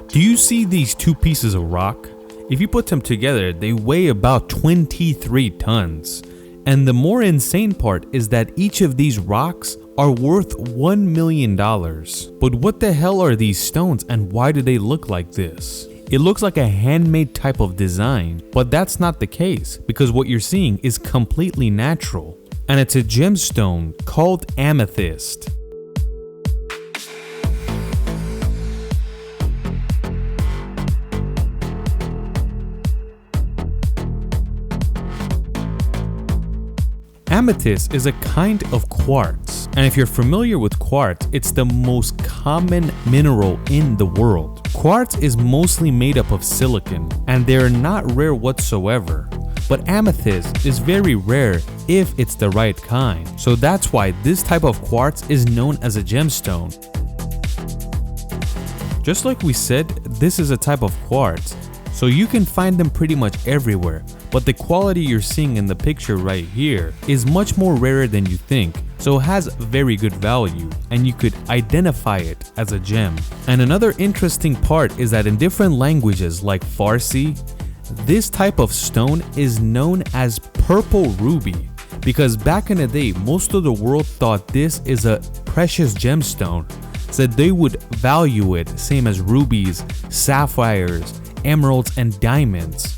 Do you see these two pieces of rock? If you put them together, they weigh about 23 tons. And the more insane part is that each of these rocks are worth $1 million. But what the hell are these stones and why do they look like this? It looks like a handmade type of design, but that's not the case because what you're seeing is completely natural. And it's a gemstone called amethyst. Amethyst is a kind of quartz, and if you're familiar with quartz, it's the most common mineral in the world. Quartz is mostly made up of silicon, and they're not rare whatsoever. But amethyst is very rare if it's the right kind, so that's why this type of quartz is known as a gemstone. Just like we said, this is a type of quartz, so you can find them pretty much everywhere, but the quality you're seeing in the picture right here is much more rarer than you think, so it has very good value and you could identify it as a gem. And another interesting part is that in different languages like Farsi, this type of stone is known as purple ruby because back in the day most of the world thought this is a precious gemstone, so they would value it same as rubies, sapphires, emeralds, and diamonds.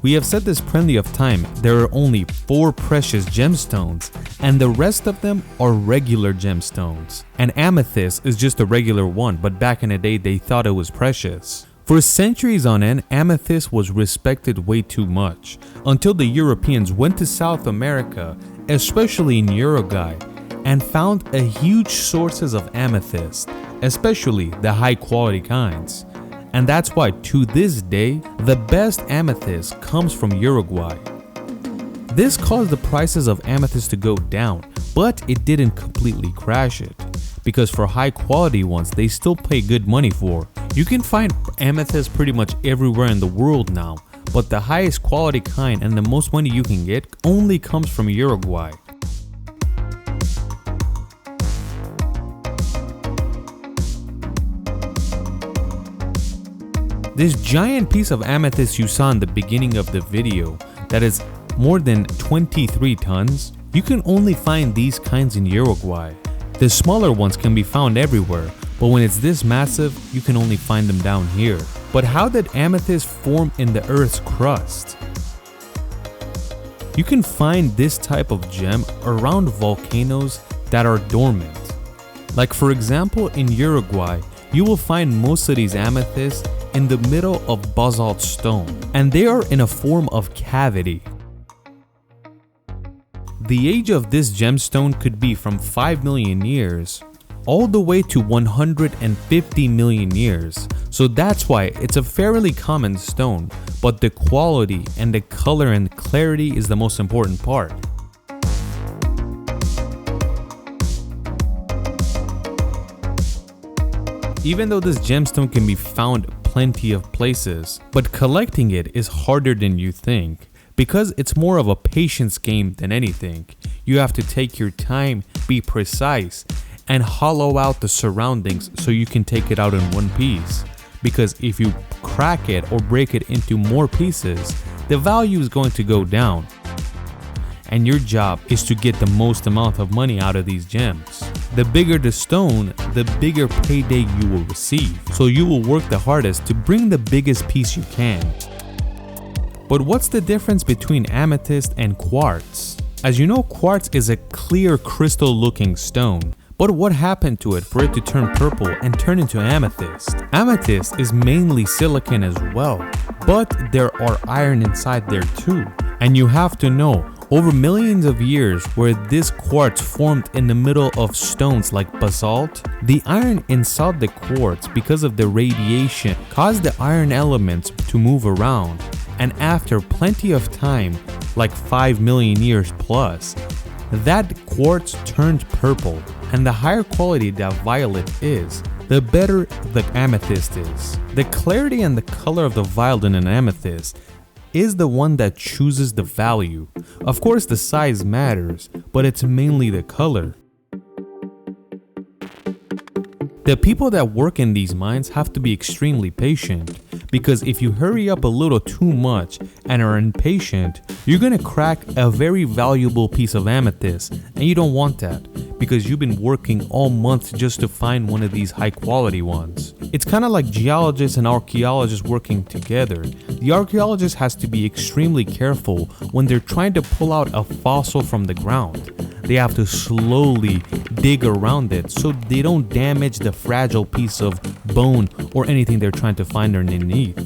We have said this plenty of time, there are only 4 precious gemstones and the rest of them are regular gemstones. And amethyst is just a regular one, but back in the day they thought it was precious. For centuries on end, amethyst was respected way too much, until the Europeans went to South America, especially in Uruguay, and found a huge sources of amethyst, especially the high quality kinds. And that's why to this day, the best amethyst comes from Uruguay. This caused the prices of amethyst to go down, but it didn't completely crash it, because for high quality ones, they still pay good money for. You can find amethyst pretty much everywhere in the world now, but the highest quality kind and the most money you can get only comes from Uruguay. This giant piece of amethyst you saw in the beginning of the video that is more than 23 tons, you can only find these kinds in Uruguay. The smaller ones can be found everywhere, but when it's this massive, you can only find them down here. But how did amethyst form in the Earth's crust? You can find this type of gem around volcanoes that are dormant. Like for example, in Uruguay, you will find most of these amethysts in the middle of basalt stone, and they are in a form of cavity. The age of this gemstone could be from 5 million years all the way to 150 million years, so that's why it's a fairly common stone, but the quality and the color and clarity is the most important part. Even though this gemstone can be found plenty of places, but collecting it is harder than you think because it's more of a patience game than anything. You have to take your time, be precise, and hollow out the surroundings so you can take it out in one piece, because if you crack it or break it into more pieces, the value is going to go down. And your job is to get the most amount of money out of these gems. The bigger the stone, the bigger payday you will receive. So you will work the hardest to bring the biggest piece you can. But what's the difference between amethyst and quartz? As you know, quartz is a clear crystal looking stone. But what happened to it for it to turn purple and turn into amethyst? Amethyst is mainly silicon as well, but there are iron inside there too. And you have to know, over millions of years where this quartz formed in the middle of stones like basalt, the iron inside the quartz, because of the radiation, caused the iron elements to move around. And after plenty of time, like 5 million years plus, that quartz turned purple. And the higher quality that violet is, the better the amethyst is. The clarity and the color of the violet in an amethyst is the one that chooses the value. Of course the size matters, but it's mainly the color. The people that work in these mines have to be extremely patient, because if you hurry up a little too much and are impatient, you're gonna crack a very valuable piece of amethyst, and you don't want that, because you've been working all month just to find one of these high quality ones. It's kind of like geologists and archaeologists working together. The archaeologist has to be extremely careful when they're trying to pull out a fossil from the ground. They have to slowly dig around it so they don't damage the fragile piece of bone or anything they're trying to find underneath.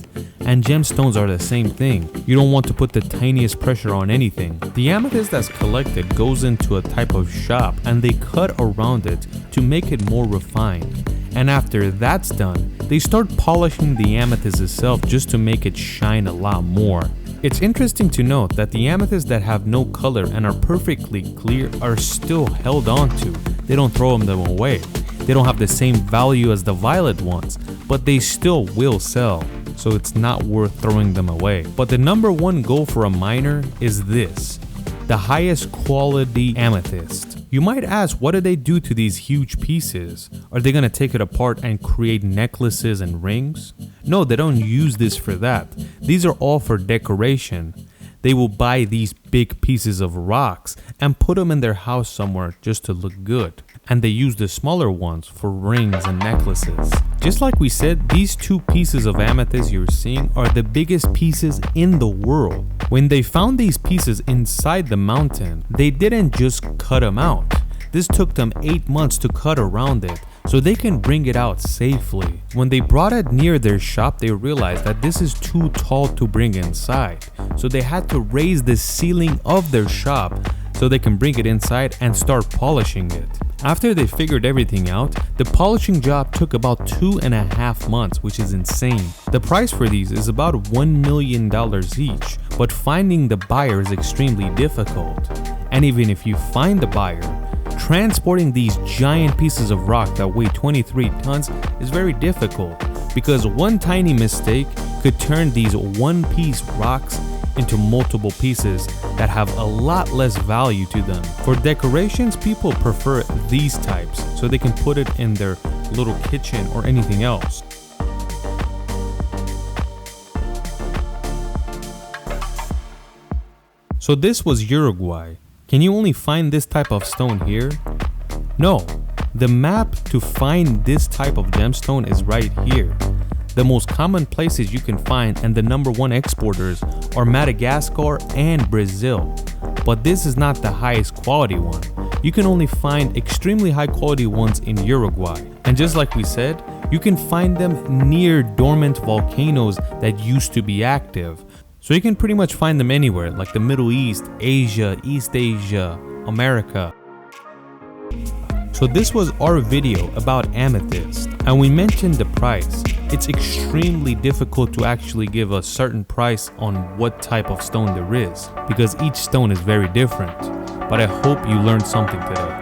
And gemstones are the same thing. You don't want to put the tiniest pressure on anything. The amethyst that's collected goes into a type of shop and they cut around it to make it more refined. And after that's done, they start polishing the amethyst itself just to make it shine a lot more. It's interesting to note that the amethysts that have no color and are perfectly clear are still held on to. They don't throw them away. They don't have the same value as the violet ones, but they still will sell, so it's not worth throwing them away. But the number one goal for a miner is this: the highest quality amethyst. You might ask, what do they do to these huge pieces? Are they gonna take it apart and create necklaces and rings? No, they don't use this for that. These are all for decoration. They will buy these big pieces of rocks and put them in their house somewhere just to look good. And they use the smaller ones for rings and necklaces. Just like we said, these two pieces of amethyst you're seeing are the biggest pieces in the world. When they found these pieces inside the mountain, they didn't just cut them out. This took them 8 months to cut around it, so they can bring it out safely. When they brought it near their shop, they realized that this is too tall to bring inside. So they had to raise the ceiling of their shop so they can bring it inside and start polishing it. After they figured everything out, the polishing job took about 2.5 months, which is insane. The price for these is about $1 million each, but finding the buyer is extremely difficult. And even if you find the buyer, transporting these giant pieces of rock that weigh 23 tons is very difficult, because one tiny mistake could turn these one-piece rocks into multiple pieces that have a lot less value to them. For decorations, people prefer these types so they can put it in their little kitchen or anything else. So this was Uruguay. Can you only find this type of stone here? No, the map to find this type of gemstone is right here. The most common places you can find and the number one exporters are Madagascar and Brazil. But this is not the highest quality one. You can only find extremely high quality ones in Uruguay. And just like we said, you can find them near dormant volcanoes that used to be active. So you can pretty much find them anywhere, like the Middle East, Asia, East Asia, America. So this was our video about amethyst, and we mentioned the price. It's extremely difficult to actually give a certain price on what type of stone there is, because each stone is very different. But I hope you learned something today.